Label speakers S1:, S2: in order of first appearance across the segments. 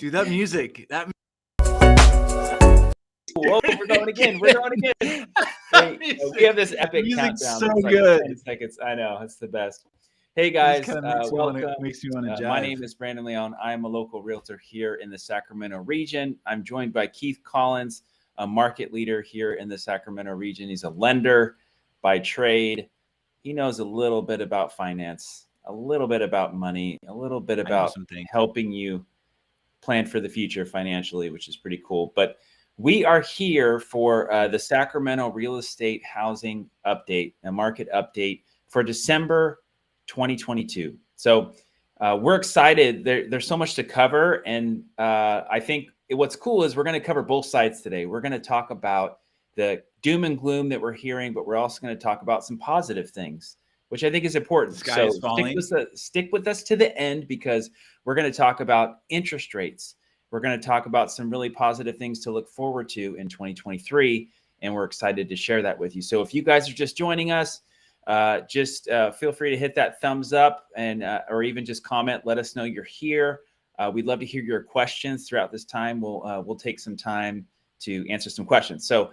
S1: Dude, that music,
S2: Whoa, we're going again. We're going again. We have this epic countdown.
S1: So
S2: it's like
S1: good.
S2: 10 seconds. I know. It's the best. Hey, guys. Welcome.
S1: Makes you want to jive.
S2: My name is Brandon Leon. I'm a local realtor here in the Sacramento region. I'm joined by Keith Collins, a market leader here in the Sacramento region. He's a lender by trade. He knows a little bit about finance, a little bit about money, a little bit about helping you plan for the future financially, which is pretty cool. But we are here for the Sacramento real estate housing update, a market update for December 2022. So we're excited. There's so much to cover. And I think what's cool is we're going to cover both sides today. We're going to talk about the doom and gloom that we're hearing, but we're also going to talk about some positive things, which I think is important.
S1: Sky is falling.
S2: Stick with us to the end, because we're going to talk about interest rates. We're going to talk about some really positive things to look forward to in 2023, and we're excited to share that with you. So if you guys are just joining us, just feel free to hit that thumbs up and or even just comment. Let us know you're here. We'd love to hear your questions throughout this time. We'll take some time to answer some questions. So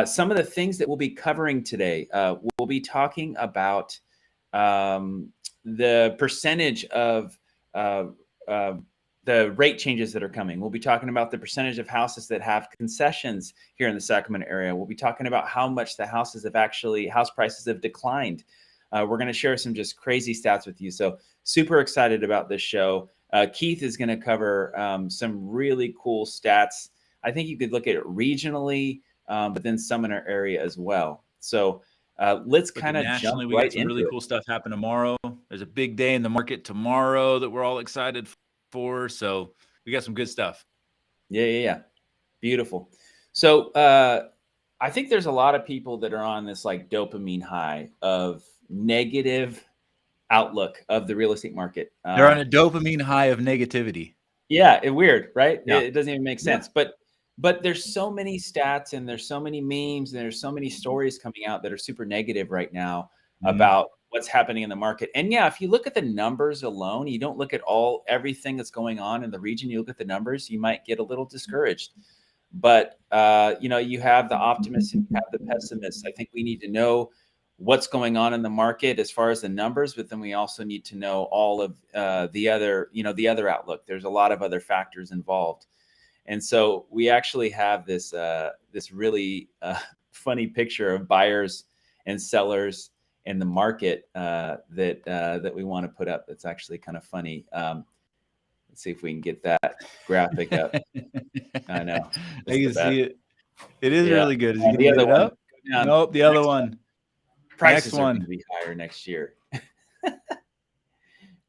S2: some of the things that we'll be covering today, we'll be talking about the percentage of the rate changes that are coming. We'll be talking about the percentage of houses that have concessions here in the Sacramento area. We'll be talking about how much the house prices have declined. We're going to share some just crazy stats with you. So super excited about this show. Keith is going to cover some really cool stats. I think you could look at it regionally, but then some in our area as well. So let's kind of jump
S1: we got some really cool stuff happen tomorrow. There's a big day in the market tomorrow that we're all excited for. So we got some good stuff.
S2: Yeah. Beautiful. So I think there's a lot of people that are on this like dopamine high of negative outlook of the real estate market.
S1: They're on a dopamine high of negativity.
S2: Yeah, weird, right?
S1: Yeah.
S2: It doesn't even make sense. Yeah. But there's so many stats and there's so many memes and there's so many stories coming out that are super negative right now about what's happening in the market. And yeah, if you look at the numbers alone, you don't look at everything that's going on in the region, you look at the numbers, you might get a little discouraged. But you have the optimists and you have the pessimists. I think we need to know what's going on in the market as far as the numbers, but then we also need to know all of the other outlook. There's a lot of other factors involved. And so we actually have this really funny picture of buyers and sellers in the market that we want to put up. That's actually kind of funny. Let's see if we can get that graphic up. I know.
S1: I can see it. It is really good. Is
S2: he the other one? Up?
S1: Nope, the other one.
S2: Prices are going to be higher next year.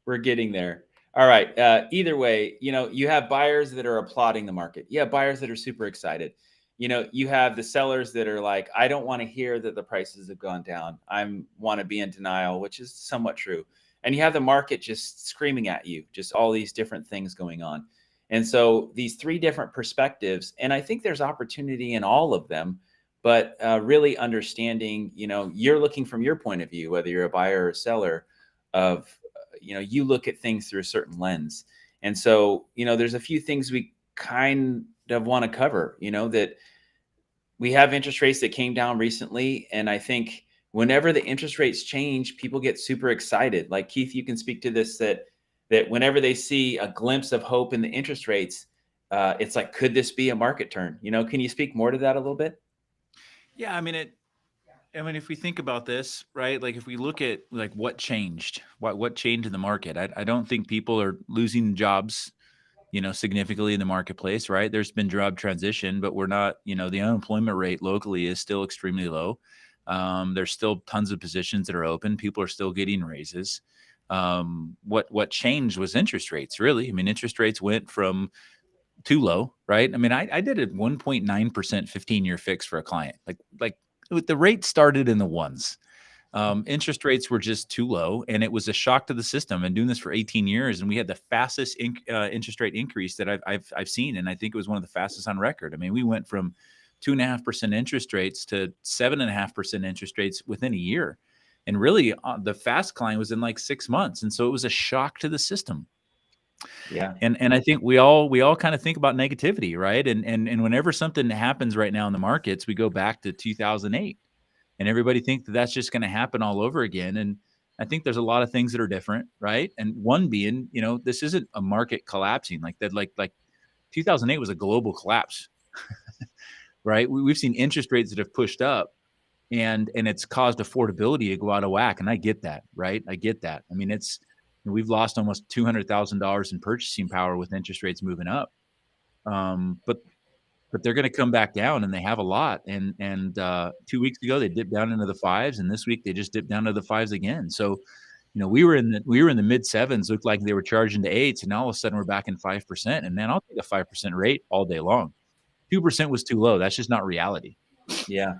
S2: We're getting there. All right. Either way, you have buyers that are applauding the market. You have buyers that are super excited. You have the sellers that are like, I don't want to hear that the prices have gone down. I want to be in denial, which is somewhat true. And you have the market just screaming at you, just all these different things going on. And so these three different perspectives, and I think there's opportunity in all of them, but really understanding, you're looking from your point of view, whether you're a buyer or a seller of, you look at things through a certain lens. And so, there's a few things we kind of want to cover, that we have interest rates that came down recently. And I think whenever the interest rates change, people get super excited. Like Keith, you can speak to this, that whenever they see a glimpse of hope in the interest rates, it's like, could this be a market turn? Can you speak more to that a little bit?
S1: Yeah. If we think about this, right, like if we look at like what changed in the market, I don't think people are losing jobs, significantly in the marketplace, right? There's been job transition, but we're not, the unemployment rate locally is still extremely low. There's still tons of positions that are open. People are still getting raises. What changed was interest rates, really. Interest rates went from too low, right? I did a 1.9% 15-year fix for a client. Like the rate started in the ones. Interest rates were just too low, and it was a shock to the system. And doing this for 18 years, and we had the fastest interest rate increase that I've seen, and I think it was one of the fastest on record. We went from 2.5% interest rates to 7.5% interest rates within a year, and really the fast climb was in like 6 months. And so it was a shock to the system.
S2: Yeah.
S1: And I think we all kind of think about negativity, right? And whenever something happens right now in the markets, we go back to 2008, and everybody thinks that that's just going to happen all over again. And I think there's a lot of things that are different, right? And one being, this isn't a market collapsing like that. Like 2008 was a global collapse, right? We've seen interest rates that have pushed up, and it's caused affordability to go out of whack. And I get that, right? I get that. I mean, we've lost almost $200,000 in purchasing power with interest rates moving up. But they're going to come back down, and they have a lot. And 2 weeks ago they dipped down into the fives, and this week they just dipped down to the fives again. So, we were in the mid sevens, looked like they were charging to eights, and now all of a sudden we're back in 5%. And man, I'll take a 5% rate all day long. 2% was too low. That's just not reality.
S2: Yeah.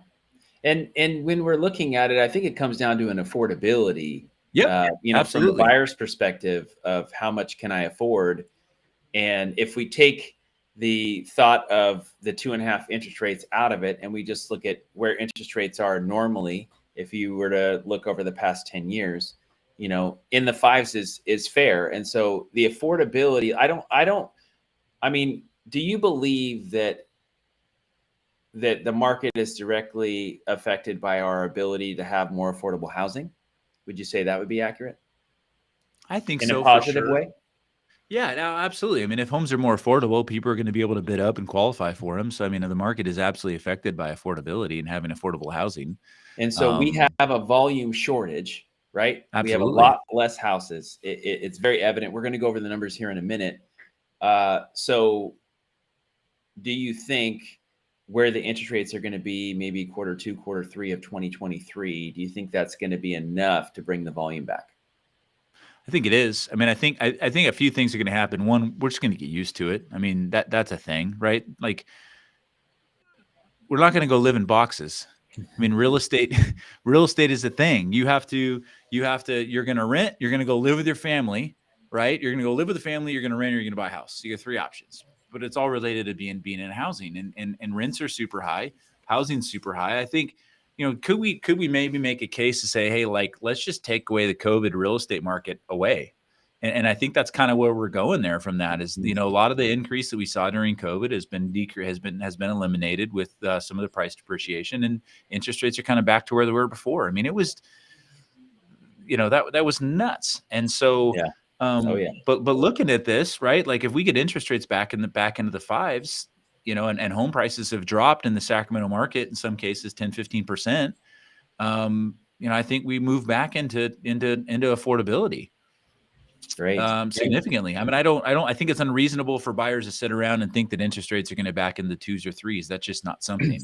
S2: And when we're looking at it, I think it comes down to an affordability.
S1: Yep,
S2: From the
S1: absolutely.
S2: buyer's perspective of how much can I afford, and if we take the thought of the 2.5 interest rates out of it, and we just look at where interest rates are normally, if you were to look over the past 10 years, in the fives is fair. And so the affordability, I mean, do you believe that the market is directly affected by our ability to have more affordable housing? Would you say that would be accurate?
S1: I think
S2: In
S1: so,
S2: a
S1: for
S2: positive
S1: sure.
S2: way?
S1: Yeah, no, absolutely. I mean, if homes are more affordable, people are going to be able to bid up and qualify for them. So, I mean, the market is absolutely affected by affordability and having affordable housing.
S2: And so we have a volume shortage, right? We have a
S1: Absolutely.
S2: lot less houses. It's very evident. We're going to go over the numbers here in a minute. So do you think where the interest rates are going to be maybe Q2, Q3 of 2023, do you think that's going to be enough to bring the volume back?
S1: I think it is. I mean, I think a few things are going to happen. One, we're just going to get used to it. I mean, that's a thing, right? Like, we're not going to go live in boxes. I mean, real estate is a thing. You're going to rent, you're going to go live with your family, right? You're going to go live with the family, you're going to rent, or you're going to buy a house. So you have three options, but it's all related to being in housing, and rents are super high. Housing's super high. I think, could we maybe make a case to say, hey, like, let's just take away the COVID real estate market away. And I think that's kind of where we're going there from that is, a lot of the increase that we saw during COVID has been eliminated with some of the price depreciation, and interest rates are kind of back to where they were before. I mean, it was, that was nuts. And so,
S2: Yeah.
S1: but looking at this, right, like if we get interest rates back into the fives, and home prices have dropped in the Sacramento market, in some cases 10-15%, I think we move back into affordability.
S2: Great.
S1: Significantly. I mean, I think it's unreasonable for buyers to sit around and think that interest rates are going to back in the twos or threes. That's just not something.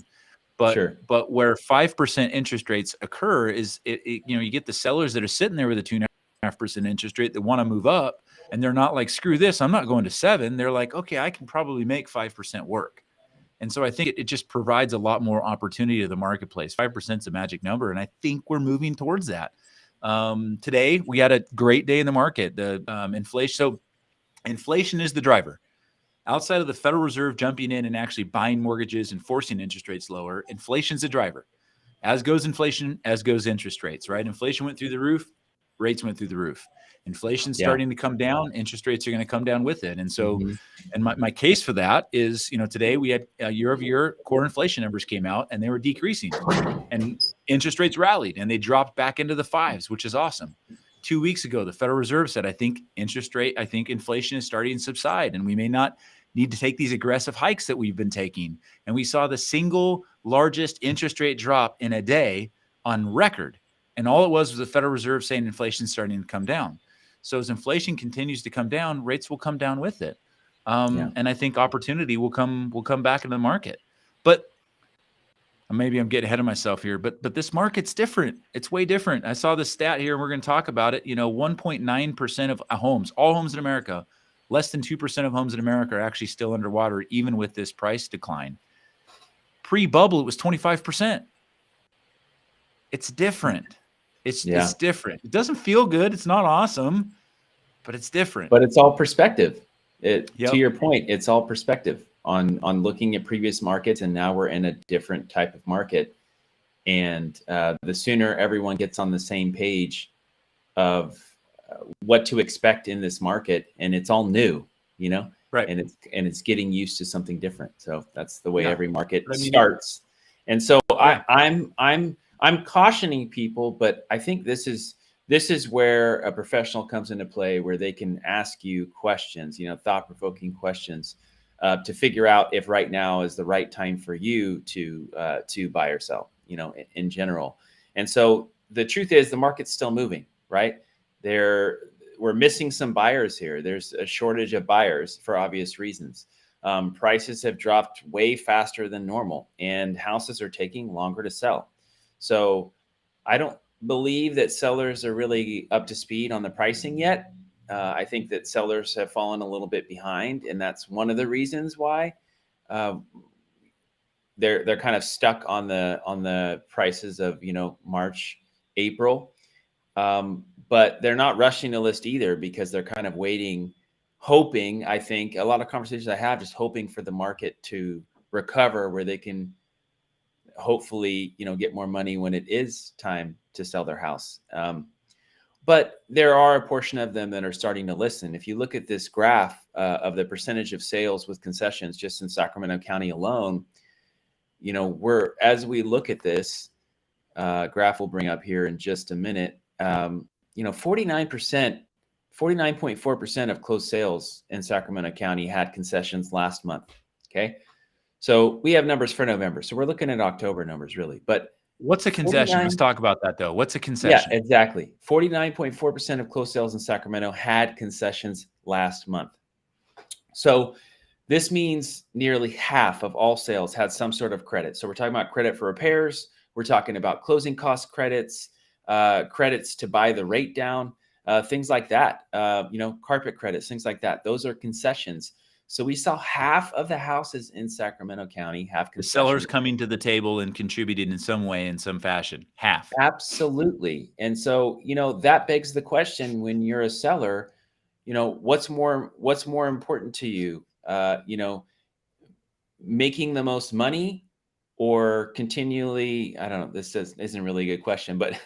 S1: But
S2: Sure.
S1: but where 5% interest rates occur is you get the sellers that are sitting there with a 2.5% interest rate that want to move up, and they're not like, screw this, I'm not going to 7. They're like, okay, I can probably make 5% work. And so I think it just provides a lot more opportunity to the marketplace. 5% is a magic number, and I think we're moving towards that. Today we had a great day in the market. The inflation. So inflation is the driver. Outside of the Federal Reserve jumping in and actually buying mortgages and forcing interest rates lower, inflation's the driver. As goes inflation, as goes interest rates, right? Inflation went through the roof, rates went through the roof. Inflation's starting to come down, interest rates are going to come down with it. And so, and my case for that is, today we had year-over-year core inflation numbers came out, and they were decreasing, and interest rates rallied, and they dropped back into the fives, which is awesome. 2 weeks ago, the Federal Reserve said, I think inflation is starting to subside, and we may not need to take these aggressive hikes that we've been taking. And we saw the single largest interest rate drop in a day on record. And all it was the Federal Reserve saying inflation's starting to come down. So as inflation continues to come down, rates will come down with it. And I think opportunity will come back into the market. But maybe I'm getting ahead of myself here, but this market's different. It's way different. I saw this stat here, and we're going to talk about it. 1.9% of homes, all homes in America, less than 2% of homes in America are actually still underwater, even with this price decline. Pre-bubble, it was 25%. It's different. It's different. It doesn't feel good. It's not awesome, but it's different.
S2: But it's all perspective. To your point, it's all perspective on looking at previous markets, and now we're in a different type of market. And the sooner everyone gets on the same page of what to expect in this market, and it's all new, you know,
S1: Right.
S2: and it's getting used to something different. So that's the way
S1: Yeah.
S2: every market
S1: But I mean,
S2: starts. And so
S1: yeah.
S2: I'm cautioning people, but I think this is where a professional comes into play, where they can ask you questions, you know, thought-provoking questions, to figure out if right now is the right time for you to buy or sell, you know, in general. And so the truth is the market's still moving, right? We're missing some buyers here. There's a shortage of buyers for obvious reasons. Prices have dropped way faster than normal, and houses are taking longer to sell. So I don't believe that sellers are really up to speed on the pricing yet. I think that sellers have fallen a little bit behind, and that's one of the reasons why uh, they're kind of stuck on the prices of, you know, March, April. But they're not rushing to list either, because they're kind of waiting, hoping. I think a lot of conversations I have, just hoping for the market to recover, where they can hopefully, you know, get more money when it is time to sell their house. But there are a portion of them that are starting to listen. If you look at this graph of the percentage of sales with concessions just in Sacramento County alone, you know, as we look at this graph, we'll bring up here in just a minute. You know, 49.4% of closed sales in Sacramento County had concessions last month. Okay. So we have numbers for November. So we're looking at October numbers really, but
S1: What's a concession? Let's talk about that though. What's a
S2: yeah,
S1: concession?
S2: exactly. 49.4% of closed sales in Sacramento had concessions last month. So this means nearly half of all sales had some sort of credit. So we're talking about credit for repairs. We're talking about closing cost credits, credits to buy the rate down, things like that. You know, carpet credits, things like that. Those are concessions. So we saw half of the houses in Sacramento County have
S1: The sellers
S2: concessions.
S1: coming to the table and contributed in some way, in some fashion. Half.
S2: Absolutely. And so, you know, that begs the question, when you're a seller, you know, what's more important to you? You know, making the most money, or continually, I don't know, isn't really a good question, but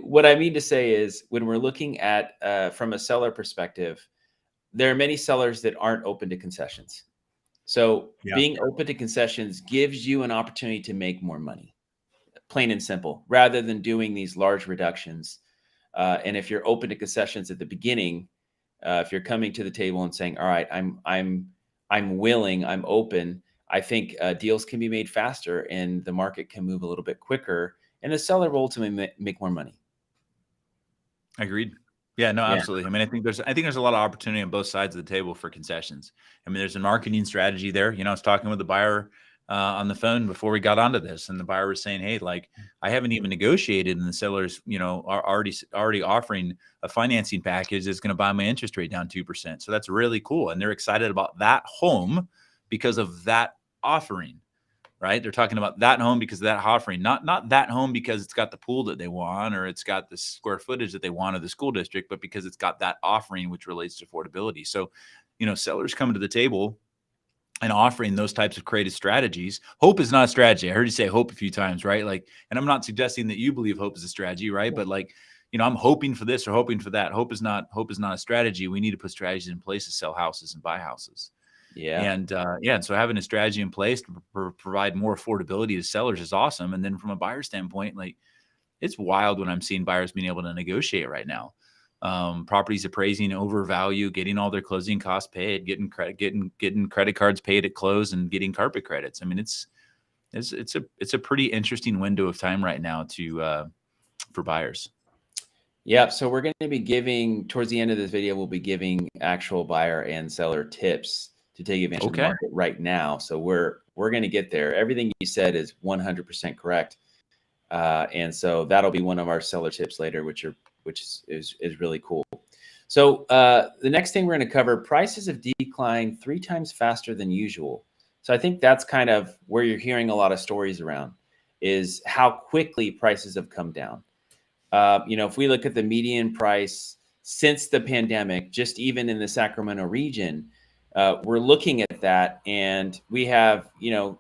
S2: what I mean to say is, when we're looking at from a seller perspective, there are many sellers that aren't open to concessions. So
S1: Yeah.
S2: being open to concessions gives you an opportunity to make more money, plain and simple, rather than doing these large reductions. And if you're open to concessions at the beginning, if you're coming to the table and saying, all right, I'm willing, I'm open, I think deals can be made faster, and the market can move a little bit quicker, and the seller will ultimately make more money.
S1: Agreed. Yeah, no,
S2: Yeah.
S1: absolutely. I mean, I think there's a lot of opportunity on both sides of the table for concessions. I mean, there's a marketing strategy there. You know, I was talking with the buyer on the phone before we got onto this, and the buyer was saying, "Hey, like, I haven't even negotiated, and the sellers, you know, are already offering a financing package that's going to buy my interest rate down 2%. So that's really cool, and they're excited about that home because of that offering." Right? They're talking about that home because of that offering, not that home because it's got the pool that they want, or it's got the square footage that they want, or the school district, but because it's got that offering which relates to affordability. So, you know, sellers coming to the table and offering those types of creative strategies. Hope is not a strategy. I heard you say hope a few times, right? Like, and I'm not suggesting that you believe hope is a strategy, right? But like, you know, I'm hoping for this or hoping for that. Hope is not a strategy. We need to put strategies in place to sell houses and buy houses.
S2: Yeah.
S1: And and so having a strategy in place to provide more affordability to sellers is awesome. And then from a buyer standpoint, like, it's wild when I'm seeing buyers being able to negotiate right now. Properties appraising over value, getting all their closing costs paid, getting credit cards paid at close, and getting carpet credits. I mean, it's a pretty interesting window of time right now for buyers.
S2: Yeah. So we're going to be giving, towards the end of this video, we'll be giving actual buyer and seller tips to take advantage of the
S1: Okay.
S2: market right now. So we're going to get there. Everything you said is 100% correct. And so that'll be one of our seller tips later, which is really cool. So the next thing we're going to cover, prices have declined 3 times faster than usual. So I think that's kind of where you're hearing a lot of stories around, is how quickly prices have come down. You know, if we look at the median price since the pandemic, just even in the Sacramento region, we're looking at that, and we have, you know,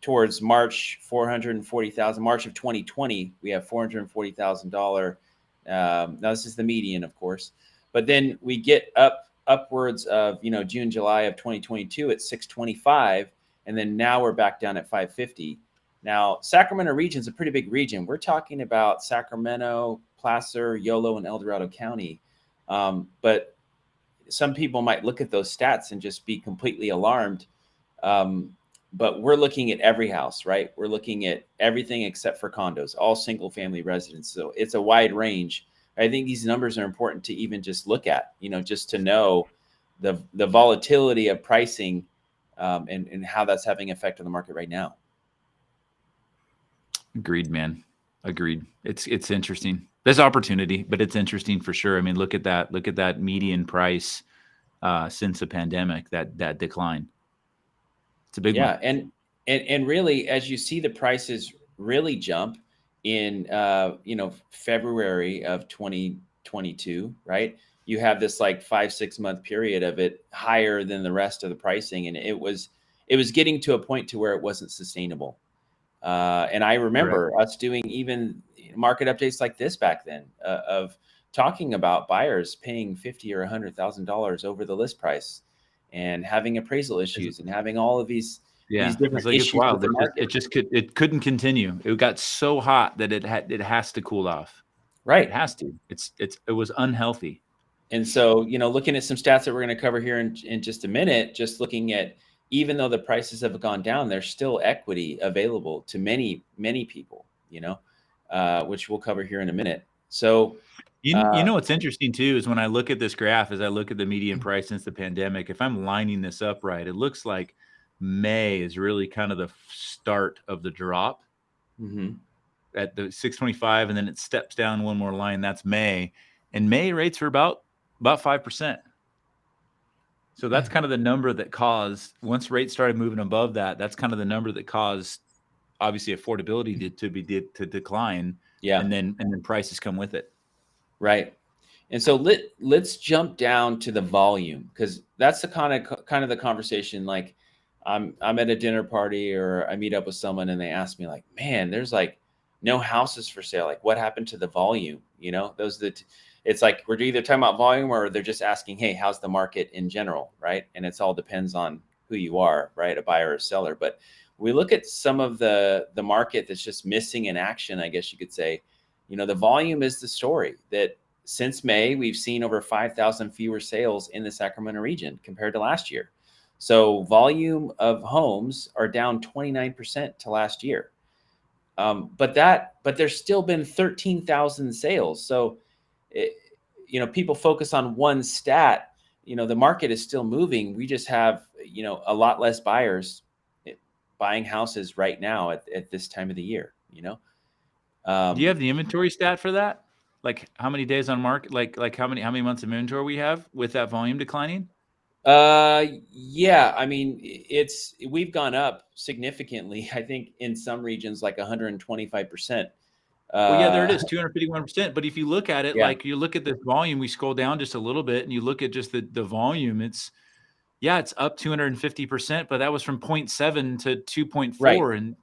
S2: towards March, 440,000. March of 2020, we have $440,000 Now this is the median, of course, but then we get upwards of June, July of 2022 at 625, and then now we're back down at 550. Now Sacramento region is a pretty big region. We're talking about Sacramento, Placer, Yolo, and El Dorado County, but some people might look at those stats and just be completely alarmed. But we're looking at every house, right? We're looking at everything except for condos, all single family residents. So it's a wide range. I think these numbers are important to even just look at, just to know the volatility of pricing, and how that's having effect on the market right now.
S1: Agreed, man. Agreed. It's interesting. There's opportunity, but it's interesting for sure. I mean, look at that median price since the pandemic, that decline. It's a big one.
S2: And really, as you see the prices really jump in February of 2022, right? You have this like 5-6 month period of it higher than the rest of the pricing, and it was getting to a point to where it wasn't sustainable. And I remember us doing even market updates like this back then, of talking about buyers paying $50,000 or $100,000 over the list price, and having appraisal issues, and having all of these different issues.
S1: It's wild. It couldn't continue. It got so hot that it has to cool off.
S2: Right.
S1: It has to. It was unhealthy.
S2: And so, looking at some stats that we're going to cover here in just a minute, just looking at, even though the prices have gone down, there's still equity available to many, many people, which we'll cover here in a minute. So,
S1: what's interesting too is when I look at this graph, as I look at the median price since the pandemic, if I'm lining this up right, it looks like May is really kind of the start of the drop at the 625, and then it steps down one more line. That's May, and May rates are about 5%. So that's kind of the number that caused, once rates started moving above that, that's kind of the number that caused, obviously, affordability to decline.
S2: Yeah.
S1: And then prices come with it.
S2: Right. And so let's jump down to the volume, because that's the kind of the conversation. Like, I'm at a dinner party, or I meet up with someone and they ask me like, man, there's like no houses for sale. Like, what happened to the volume? It's like we're either talking about volume, or they're just asking, hey, how's the market in general, right? And it's all depends on who you are, right? A buyer or a seller. But we look at some of the market that's just missing in action, I guess you could say. The volume is the story. That since May, we've seen over 5,000 fewer sales in the Sacramento region compared to last year. So volume of homes are down 29% to last year. But there's still been 13,000 sales. So, people focus on one stat. The market is still moving. We just have, a lot less buyers buying houses right now at this time of the year.
S1: Do you have the inventory stat for that? Like how many days on market? Like how many months of inventory we have with that volume declining?
S2: Yeah. I mean, we've gone up significantly. I think in some regions like 125%.
S1: Well, yeah, there it is, 251%. But if you look at it,
S2: Yeah.
S1: like you look at this volume, we scroll down just a little bit and you look at just the volume, it's up 250%, but that was from 0.7 to 2.4.
S2: Right.
S1: And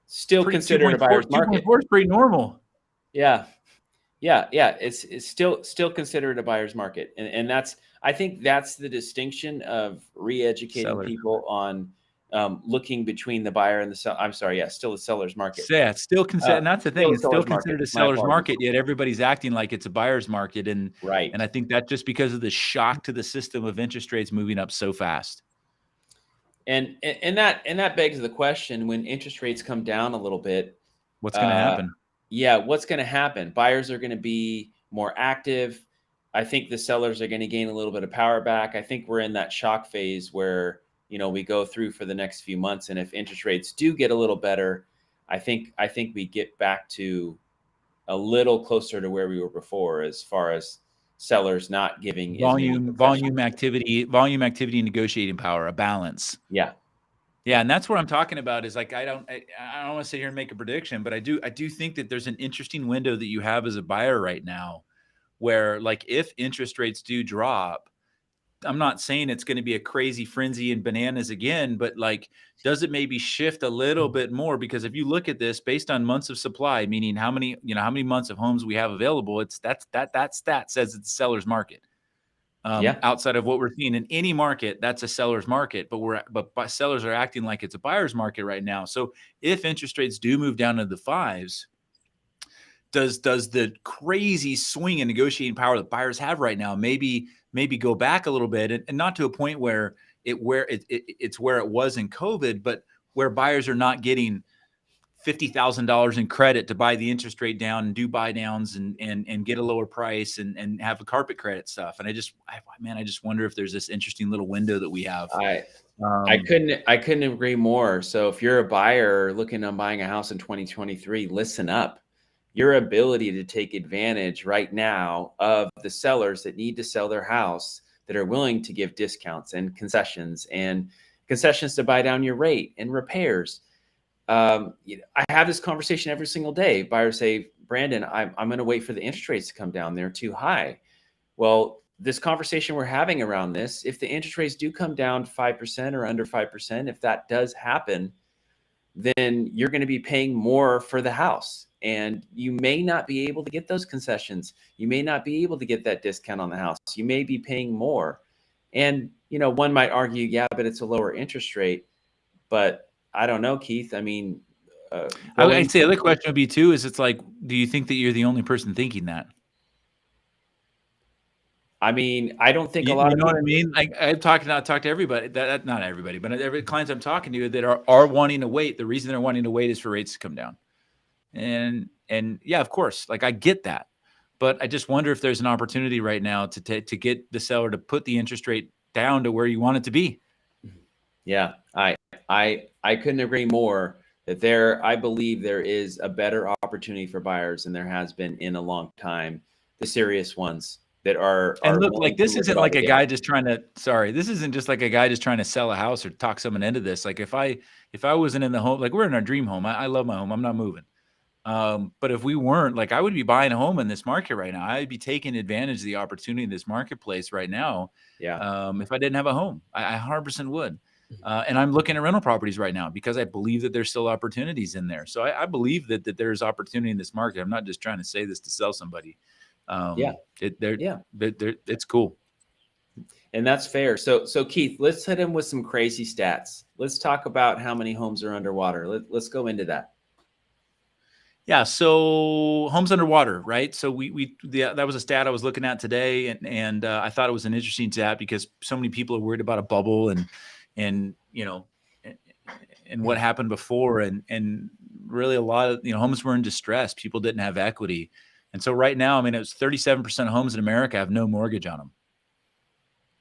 S2: still considered a buyer's market.
S1: 2.4 is pretty normal.
S2: Yeah. It's still considered a buyer's market. And I think that's the distinction of re-educating people on looking between the buyer and the seller. I'm sorry. Yeah. Still a seller's market.
S1: Yeah. It's still considered, and that's the thing. It's still considered a seller's market, yet everybody's acting like it's a buyer's market. And
S2: right.
S1: And I think that just because of the shock to the system of interest rates moving up so fast.
S2: And that begs the question, when interest rates come down a little bit,
S1: what's going to happen?
S2: Yeah. What's going to happen? Buyers are going to be more active. I think the sellers are going to gain a little bit of power back. I think we're in that shock phase where, we go through for the next few months. And if interest rates do get a little better, I think we get back to a little closer to where we were before, as far as sellers not giving
S1: volume activity, negotiating power, a balance.
S2: Yeah.
S1: Yeah. And that's what I'm talking about, is like, I don't want to sit here and make a prediction, but I do think that there's an interesting window that you have as a buyer right now, where like, if interest rates do drop, I'm not saying it's going to be a crazy frenzy and bananas again, but like, does it maybe shift a little bit more? Because if you look at this based on months of supply, meaning how many months of homes we have available, that stat says it's a seller's market.
S2: Yeah.
S1: Outside of what we're seeing in any market, that's a seller's market, but sellers are acting like it's a buyer's market right now. So if interest rates do move down to the fives, does the crazy swing in negotiating power that buyers have right now maybe go back a little bit, and not to a point where it's where it was in COVID, but where buyers are not getting $50,000 in credit to buy the interest rate down and do buy downs and get a lower price and have a carpet credit stuff. And I just wonder if there's this interesting little window that we have.
S2: I couldn't agree more. So if you're a buyer looking on buying a house in 2023, listen up. Your ability to take advantage right now of the sellers that need to sell their house, that are willing to give discounts and concessions to buy down your rate and repairs. I have this conversation every single day. Buyers say, Brandon, I'm going to wait for the interest rates to come down. They're too high. Well, this conversation we're having around this, if the interest rates do come down 5% or under 5%, if that does happen, then you're going to be paying more for the house. And you may not be able to get those concessions. You may not be able to get that discount on the house. You may be paying more. And, one might argue, yeah, but it's a lower interest rate. But I don't know, Keith. I mean,
S1: I'd say the other question would be too, is it's like, do you think that you're the only person thinking that?
S2: I mean, I don't think a lot
S1: You
S2: of
S1: know
S2: people,
S1: what I mean? Like I talk to everybody, that not everybody, but every clients I'm talking to that are wanting to wait. The reason they're wanting to wait is for rates to come down. And yeah, of course, like I get that, but I just wonder if there's an opportunity right now to get the seller to put the interest rate down to where you want it to be.
S2: Yeah, I couldn't agree more that I believe there is a better opportunity for buyers than there has been in a long time. The serious ones that are
S1: And look,
S2: willing
S1: like
S2: to
S1: this
S2: look at
S1: isn't
S2: all
S1: like
S2: the
S1: a
S2: data.
S1: guy just trying to, sorry, this isn't just like a guy just trying to sell a house or talk someone into this. Like if I wasn't in the home, like we're in our dream home, I love my home, I'm not moving. But if we weren't, like I would be buying a home in this market right now. I'd be taking advantage of the opportunity in this marketplace right now.
S2: Yeah.
S1: If I didn't have a home, I 100% would. And I'm looking at rental properties right now because I believe that there's still opportunities in there. So I believe that there's opportunity in this market. I'm not just trying to say this to sell somebody.
S2: Yeah.
S1: It's cool.
S2: And that's fair. So Keith, let's hit him with some crazy stats. Let's talk about how many homes are underwater. Let's go into that.
S1: Yeah, so homes underwater, right? So that was a stat I was looking at today, and I thought it was an interesting stat because so many people are worried about a bubble and and what happened before, and really a lot of homes were in distress. People didn't have equity, and so right now, I mean, it was 37% of homes in America have no mortgage on them.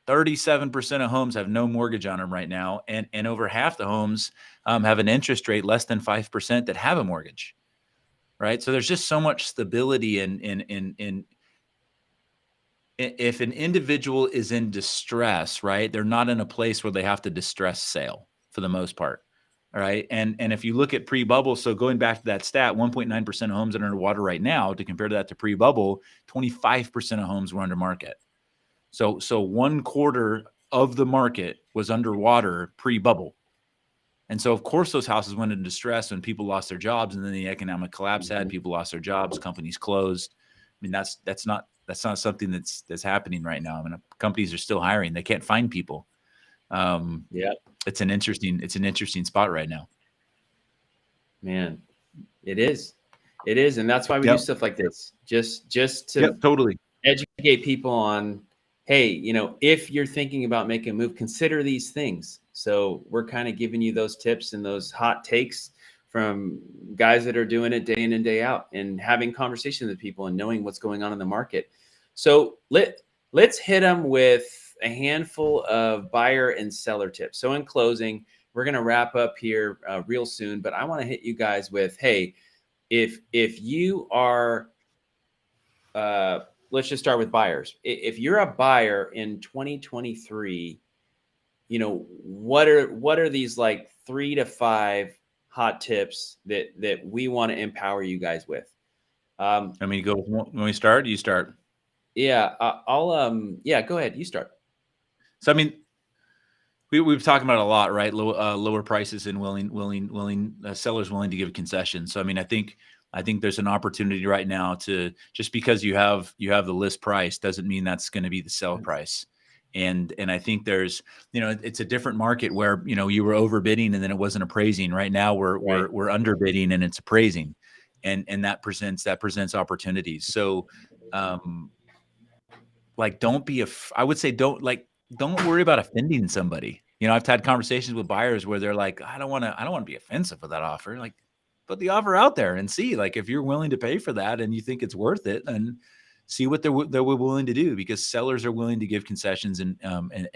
S1: 37% of homes have no mortgage on them right now, and over half the homes have an interest rate less than 5% that have a mortgage. Right. So there's just so much stability in if an individual is in distress, right, they're not in a place where they have to distress sale for the most part. All right. And if you look at pre-bubble, so going back to that stat, 1.9% of homes are underwater right now, to compare that to pre-bubble, 25% of homes were under market. So 1/4 of the market was underwater pre-bubble. And so, of course, those houses went into distress when people lost their jobs, and then the economic collapse had people lost their jobs, companies closed. I mean, that's not something that's happening right now. I mean, companies are still hiring; they can't find people.
S2: Yeah,
S1: it's an interesting spot right now.
S2: Man, it is, and that's why we do stuff like this, just to
S1: totally
S2: educate people on, hey, if you're thinking about making a move, consider these things. So we're kind of giving you those tips and those hot takes from guys that are doing it day in and day out and having conversations with people and knowing what's going on in the market. So let's hit them with a handful of buyer and seller tips. So in closing, we're going to wrap up here real soon, but I want to hit you guys with, hey, if you are, let's just start with buyers. If you're a buyer in 2023, what are these like 3 to 5 hot tips that we want to empower you guys with?
S1: I mean, when we start, you start.
S2: Yeah, I'll yeah, go ahead. You start.
S1: So I mean, we've talked about it a lot, right? Lower prices and willing sellers willing to give concessions. So I mean, I think there's an opportunity right now to, just because you have the list price doesn't mean that's going to be the sell price. And I think there's, it's a different market where, you were overbidding and then it wasn't appraising. Right now
S2: Right.
S1: we're underbidding and it's appraising, and that presents opportunities. So, like, I would say don't worry about offending somebody. I've had conversations with buyers where they're like, I don't want to be offensive with that offer. Like, put the offer out there and see, like, if you're willing to pay for that and you think it's worth it, and see what they're willing to do, because sellers are willing to give concessions in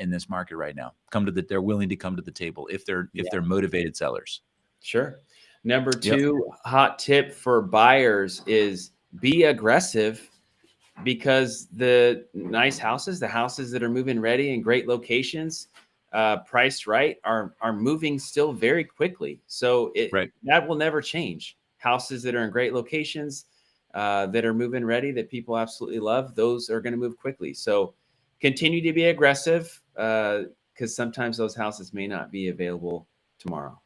S1: this market right now. They're willing to come to the table if they're motivated sellers.
S2: Sure. Number
S1: Yep.
S2: two hot tip for buyers is be aggressive, because the nice houses, the houses that are move-in ready in great locations, priced right, are moving still very quickly. So
S1: Right.
S2: that will never change. Houses that are in great locations, that are move-in ready, that people absolutely love, those are going to move quickly. So continue to be aggressive, because sometimes those houses may not be available tomorrow.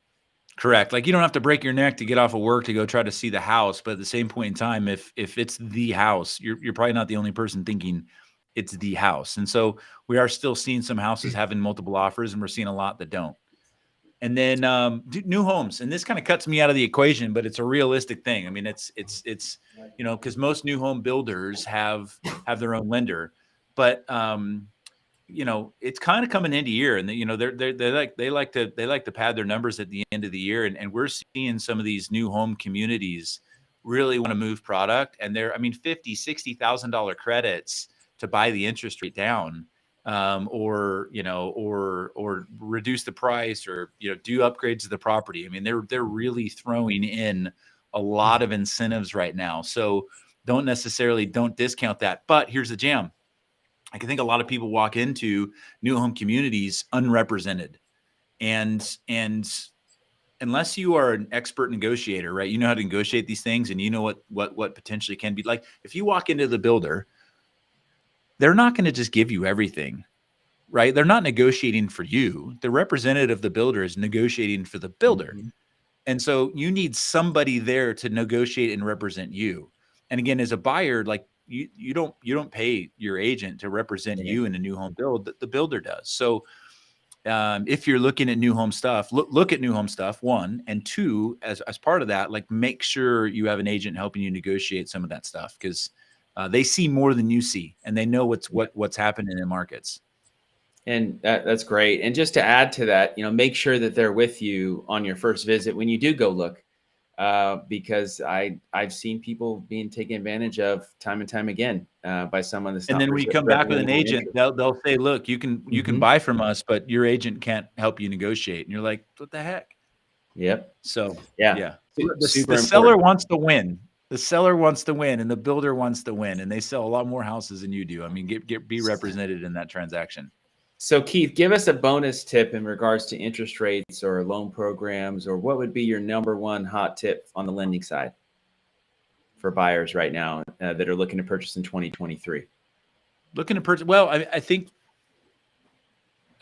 S1: Correct. Like, you don't have to break your neck to get off of work to go try to see the house, but at the same point in time, if it's the house, you're probably not the only person thinking it's the house. And so we are still seeing some houses having multiple offers, and we're seeing a lot that don't. And then new homes, and this kind of cuts me out of the equation, but it's a realistic thing. I mean, it's because most new home builders have their own lender, but it's kind of coming into year, and they like to pad their numbers at the end of the year, and we're seeing some of these new home communities really want to move product, and they're, I mean, $50,000-$60,000 credits to buy the interest rate down, or reduce the price, or do upgrades to the property. I mean, they're really throwing in a lot of incentives right now. So don't discount that. But here's the jam. I think a lot of people walk into new home communities unrepresented, and unless you are an expert negotiator, right? You know how to negotiate these things, and you know what potentially can be. Like, if you walk into the builder, they're not going to just give you everything, right? They're not negotiating for you. The representative of the builder is negotiating for the builder.
S2: Mhm.
S1: And so you need somebody there to negotiate and represent you. And again, as a buyer, like, you don't pay your agent to represent
S2: Yeah.
S1: you in a new home build. The builder does. So if you're looking at new home stuff, look at new home stuff, one, and two, as part of that, like, make sure you have an agent helping you negotiate some of that stuff, because they see more than you see, and they know what's happening in markets.
S2: And that's great. And just to add to that, make sure that they're with you on your first visit when you do go look, because I've seen people being taken advantage of time and time again, by someone that's
S1: And
S2: not
S1: then when you come back with an
S2: representing their
S1: agent,
S2: interest.
S1: they'll say, look, you can
S2: Mhm.
S1: buy from us, but your agent can't help you negotiate. And you're like, what the heck?
S2: Yep.
S1: So
S2: Yeah.
S1: yeah,
S2: Super
S1: the seller
S2: important.
S1: wants to win. The seller wants to win, and the builder wants to win, and they sell a lot more houses than you do. I mean, be represented in that transaction.
S2: So Keith, give us a bonus tip in regards to interest rates or loan programs, or what would be your number one hot tip on the lending side for buyers right now, that are looking to purchase in 2023?
S1: Looking to purchase. Well, I think,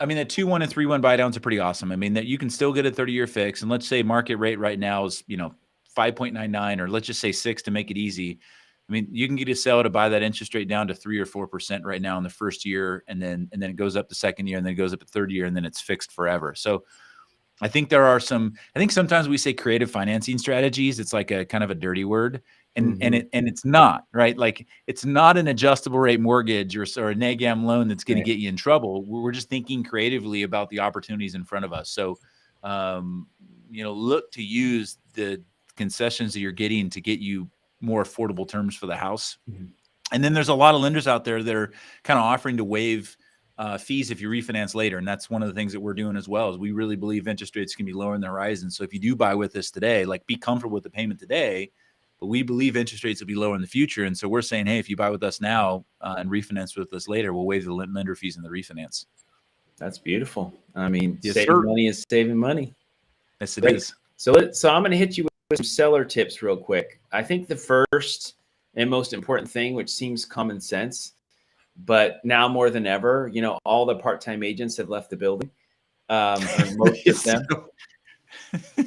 S1: I mean, the 2-1 and 3-1 buy downs are pretty awesome. I mean, that you can still get a 30-year fix, and let's say market rate right now is 5.99, or let's just say 6 to make it easy. I mean, you can get a seller to buy that interest rate down to 3 or 4% right now in the first year, and then it goes up the second year, and then it goes up the third year, and then it's fixed forever. So I think I think sometimes we say creative financing strategies. It's like a kind of a dirty word, and
S2: Mhm.
S1: it's not, right. Like, it's not an adjustable rate mortgage or a NAGAM loan that's going to
S2: Right.
S1: get you in trouble. We're just thinking creatively about the opportunities in front of us. So, look to use the concessions that you're getting to get you more affordable terms for the house.
S2: Mhm.
S1: And then there's a lot of lenders out there that are kind of offering to waive fees if you refinance later. And that's one of the things that we're doing as well, is we really believe interest rates can be lower on the horizon. So if you do buy with us today, like, be comfortable with the payment today, but we believe interest rates will be lower in the future. And so we're saying, hey, if you buy with us now and refinance with us later, we'll waive the lender fees in the refinance.
S2: That's beautiful. I mean,
S1: Yes,
S2: saving
S1: sir.
S2: money is saving money.
S1: Yes, it
S2: Great.
S1: is.
S2: So I'm going to hit you with some seller tips real quick. I think the first and most important thing, which seems common sense, But now more than ever, you know, all the part-time agents have left the building, or most of them.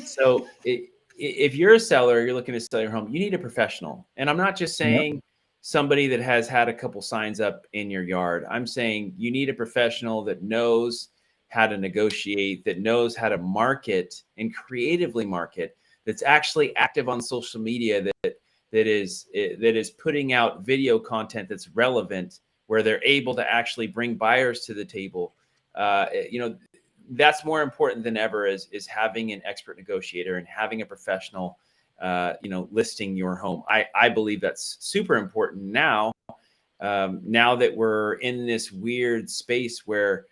S2: So if you're a seller, you're looking to sell your home, you need a professional. And I'm not just
S1: Yep.
S2: saying somebody that has had a couple signs up in your yard. I'm saying you need a professional that knows how to negotiate, that knows how to market and creatively market, that's actually active on social media, that is putting out video content that's relevant, where they're able to actually bring buyers to the table. You know, that's more important than ever, is having an expert negotiator and having a professional, you know, listing your home. I believe that's super important now. Now that we're in this weird space where,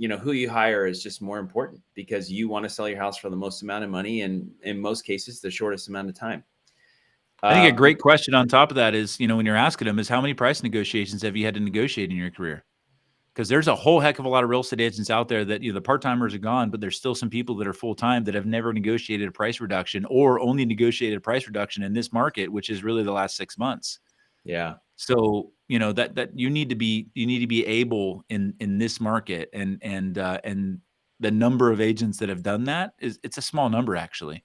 S2: you know, who you hire is just more important, because you want to sell your house for the most amount of money, and in most cases, the shortest amount of time.
S1: I think a great question on top of that is, you know, when you're asking them, is how many price negotiations have you had to negotiate in your career? Because there's a whole heck of a lot of real estate agents out there that, you know, the part-timers are gone, but there's still some people that are full-time that have never negotiated a price reduction, or only negotiated a price reduction in this market, which is really the last 6 months.
S2: Yeah.
S1: So, you know, that you need to be able in this market, and the number of agents that have done that it's a small number, actually.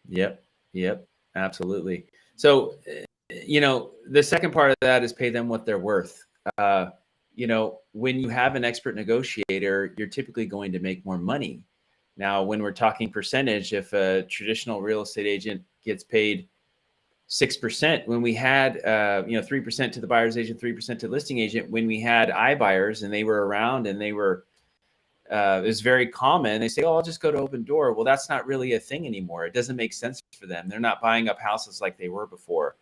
S2: Yep. Yep. Absolutely. So, you know, the second part of that is pay them what they're worth. You know, when you have an expert negotiator, you're typically going to make more money. Now, when we're talking percentage, if a traditional real estate agent gets paid 6%, when we had, you know, 3% to the buyer's agent, 3% to the listing agent, when we had iBuyers and they were around and they were, it was very common. They say, "Oh, I'll just go to Open Door." Well, that's not really a thing anymore. It doesn't make sense for them. They're not buying up houses like they were before.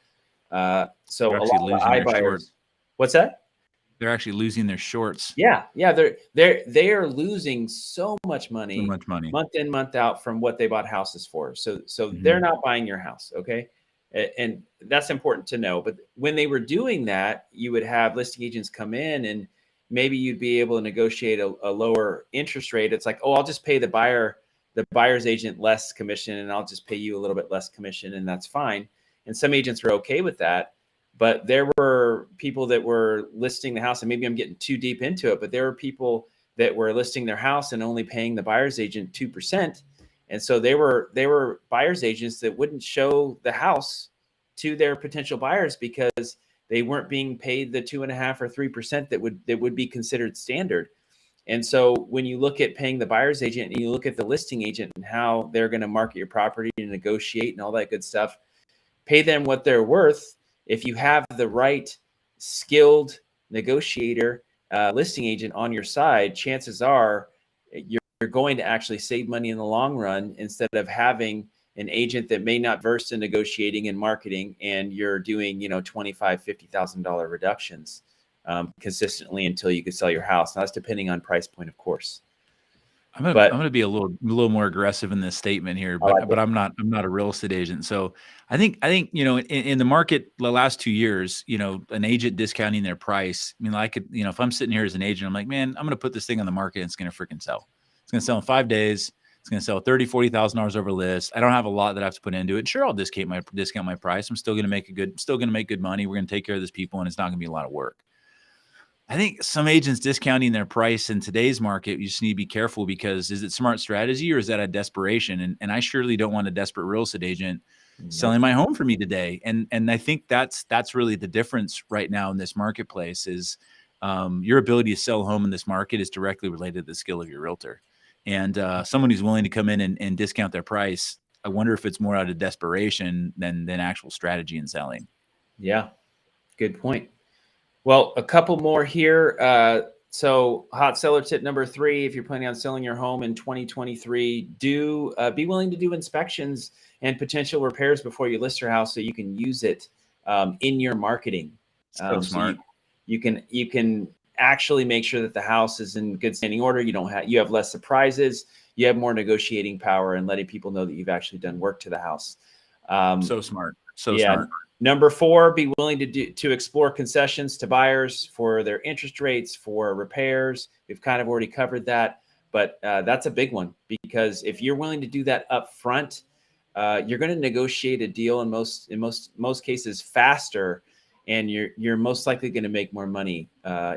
S2: So
S1: They're
S2: a
S1: actually
S2: lot of
S1: losing their short.
S2: iBuyers. What's that?
S1: They're actually losing their shorts.
S2: Yeah, yeah, they are losing so much
S1: So
S2: money
S1: much money.
S2: month in, month out from what they bought houses for. So they're
S1: Mhm.
S2: not buying your house, okay? And that's important to know. But when they were doing that, you would have listing agents come in, and maybe you'd be able to negotiate a lower interest rate. It's like, "Oh, I'll just pay the buyer's agent less commission, and I'll just pay you a little bit less commission, and that's fine." And some agents were okay with that. But there were people that were listing the house, and maybe I'm getting too deep into it, but there were people that were listing their house and only paying the buyer's agent 2%. And so they were buyer's agents that wouldn't show the house to their potential buyers, because they weren't being paid the 2.5 or 3% that would be considered standard. And so when you look at paying the buyer's agent and you look at the listing agent and how they're going to market your property and negotiate and all that good stuff, pay them what they're worth. If you have the right skilled negotiator, listing agent on your side, chances are you're going to actually save money in the long run, instead of having an agent that may not verse in negotiating and marketing, and you're doing, you know, $25,000, $50,000 reductions consistently until you can sell your house. Now, that's depending on price point, of course.
S1: I'm
S2: But
S1: gonna be a little more aggressive in this statement here,
S2: I like
S1: but
S2: it.
S1: I'm not a real estate agent. So I think, you know, in the market the last 2 years, you know, an agent discounting their price. I mean, I could, you know, if I'm sitting here as an agent, I'm like, man, I'm gonna put this thing on the market and it's gonna freaking sell. It's gonna sell in 5 days. It's gonna sell $30,000-$40,000 over list. I don't have a lot that I have to put into it. Sure, I'll discount my price. I'm still gonna make good money. We're gonna take care of these people, and it's not gonna be a lot of work. I think some agents discounting their price in today's market, you just need to be careful, because is it smart strategy, or is that a desperation? And I surely don't want a desperate real estate agent selling
S2: Nope.
S1: my home for me today. And I think that's really the difference right now in this marketplace is, your ability to sell a home in this market is directly related to the skill of your realtor. And someone who's willing to come in and discount their price, I wonder if it's more out of desperation than actual strategy in selling.
S2: Yeah, good point. Well, a couple more here. So hot seller tip number 3, if you're planning on selling your home in 2023, do be willing to do inspections and potential repairs before you list your house, so you can use it in your marketing.
S1: So
S2: So
S1: smart.
S2: you can actually make sure that the house is in good standing order. You have less surprises. You have more negotiating power and letting people know that you've actually done work to the house.
S1: So smart. So
S2: Yeah.
S1: smart.
S2: Number 4, be willing to explore concessions to buyers for their interest rates, for repairs. We've kind of already covered that, but that's a big one, because if you're willing to do that up front, you're going to negotiate a deal in most cases faster, and you're most likely going to make more money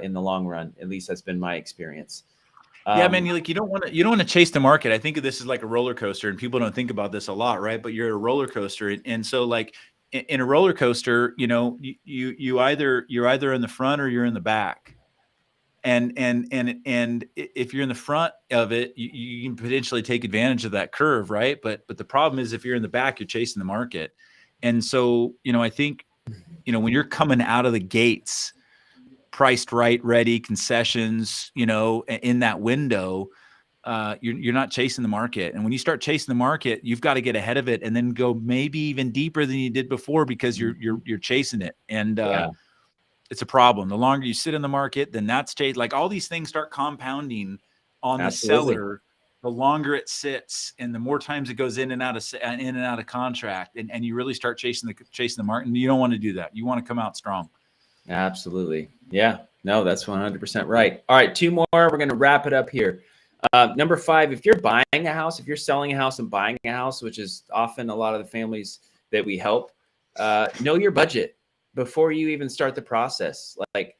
S2: in the long run. At least that's been my experience.
S1: Yeah, man, you don't want to chase the market. I think of this as like a roller coaster, and people don't think about this a lot, right? But you're at a roller coaster, and so like in a roller coaster, you're either in the front or you're in the back. And if you're in the front of it, you can potentially take advantage of that curve, right? But the problem is if you're in the back, you're chasing the market. And so, I think, when you're coming out of the gates, priced right, ready, concessions, in that window, you're not chasing the market. And when you start chasing the market, you've got to get ahead of it and then go maybe even deeper than you did before because you're chasing it. And it's a problem. The longer you sit in the market, then that's chased. Like all these things start compounding on the seller. The longer it sits, and the more times it goes in and out of contract, and you really start chasing the market. And you don't want to do that. You want to come out strong.
S2: Absolutely. Yeah. No, that's 100% right. All right, 2 more. We're going to wrap it up here. Number 5, if you're buying a house, if you're selling a house and buying a house, which is often a lot of the families that we help, know your budget before you even start the process. Like,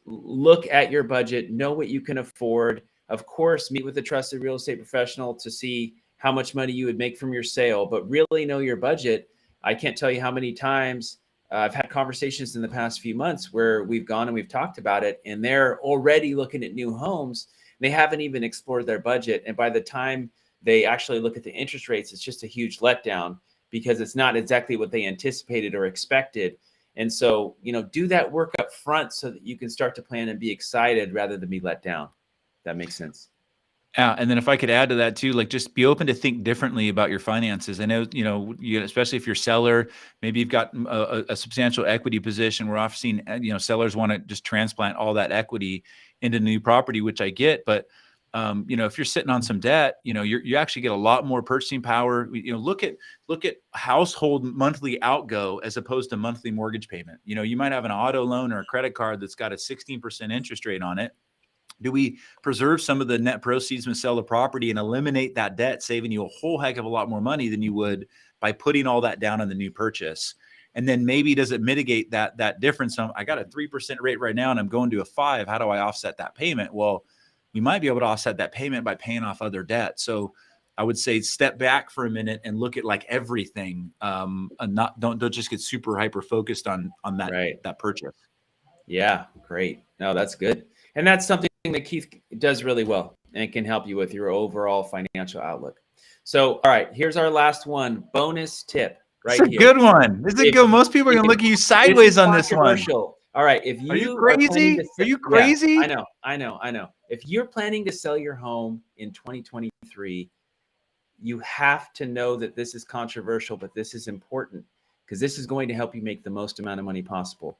S2: look at your budget, know what you can afford. Of course, meet with a trusted real estate professional to see how much money you would make from your sale, but really know your budget. I can't tell you how many times I've had conversations in the past few months where we've gone and we've talked about it, and they're already looking at new homes. They haven't even explored their budget. And by the time they actually look at the interest rates, it's just a huge letdown because it's not exactly what they anticipated or expected. And so, do that work up front so that you can start to plan and be excited rather than be let down. That makes sense.
S1: Yeah, and then if I could add to that too, like just be open to think differently about your finances. I know, especially if you're a seller, maybe you've got a substantial equity position. We're often seeing, sellers want to just transplant all that equity into new property, which I get. But if you're sitting on some debt, you actually get a lot more purchasing power. Look at household monthly outgo as opposed to monthly mortgage payment. You might have an auto loan or a credit card that's got a 16% interest rate on it. Do we preserve some of the net proceeds and sell the property and eliminate that debt, saving you a whole heck of a lot more money than you would by putting all that down on the new purchase? And then maybe does it mitigate that difference? I got a 3% rate right now and I'm going to a 5. How do I offset that payment? Well, we might be able to offset that payment by paying off other debt. So I would say step back for a minute and look at like everything. And don't just get super hyper focused on that purchase.
S2: Yeah, great. No, that's good. And that's something that Keith does really well and can help you with your overall financial outlook. So, all right, here's our last one. Bonus tip right here.
S1: It's a good one. This is good. Most people are going to look at you sideways on this one.
S2: All right. If
S1: are you crazy? Are you crazy?
S2: Yeah, I know. If you're planning to sell your home in 2023, you have to know that this is controversial, but this is important because this is going to help you make the most amount of money possible.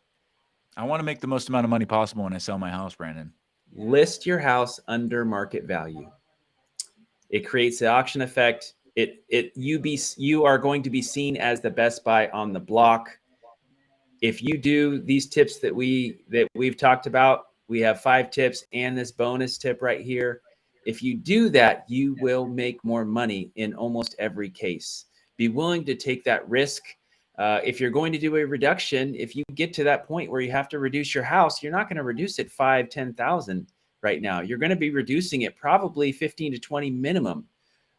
S1: I want to make the most amount of money possible when I sell my house, Brandon.
S2: List your house under market value. It creates the auction effect. You are going to be seen as the best buy on the block. If you do these tips that we've talked about, we have 5 tips and this bonus tip right here. If you do that, you will make more money in almost every case. Be willing to take that risk. If you're going to do a reduction, if you get to that point where you have to reduce your house, you're not going to reduce it 5,000, 10,000 right now. You're going to be reducing it probably 15 to 20 minimum.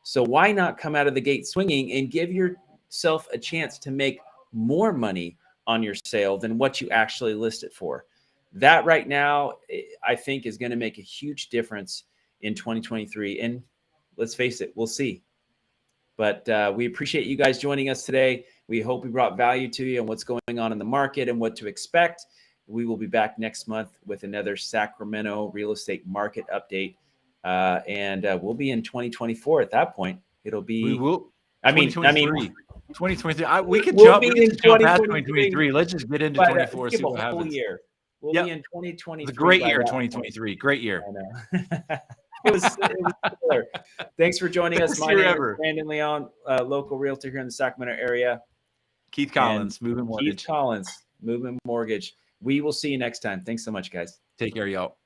S2: So why not come out of the gate swinging and give yourself a chance to make more money on your sale than what you actually list it for? That right now, I think is going to make a huge difference in 2023. And let's face it, we'll see. But we appreciate you guys joining us today. We hope we brought value to you on what's going on in the market and what to expect. We will be back next month with another Sacramento real estate market update. And we'll be in 2024 at that point. It'll be,
S1: we will. 2023. We could jump past 2023. Let's just get into 24. See what happens.
S2: Year. We'll be in 2023.
S1: It's a great year, 2023. Great year.
S2: I know. It was killer. Thanks for joining us. My name is Brandon Leon, local realtor here in the Sacramento area.
S1: Keith Collins, Moving Mortgage.
S2: Keith Collins, Moving Mortgage. We will see you next time. Thanks so much, guys.
S1: Take care, y'all.